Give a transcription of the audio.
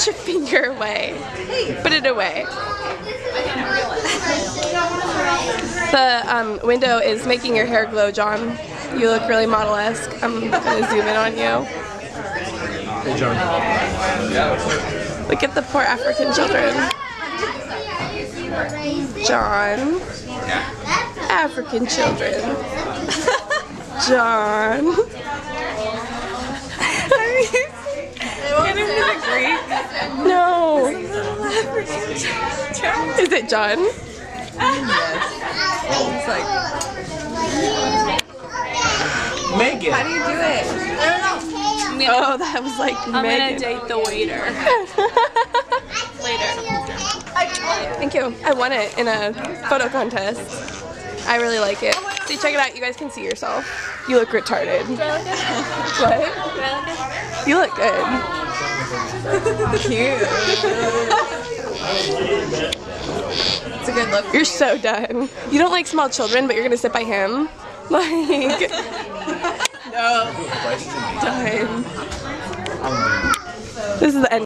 Put your finger away. Put it away. The window is making your hair glow, John. You look really model-esque. I'm gonna zoom in on you. Hey, John. Look at the poor African children. John. African children. John. No. Is it John? It's like, Megan. how do you do it? Oh, that was like I'm Megan. gonna date the waiter. Later. Thank you. I won it in a photo contest. I really like it. See, check it out. You guys can see yourself. You look retarded. What? You look good. Cute. It's a good look. You're so done. You don't like small children, but you're gonna sit by him? Like, No. done. This is the end.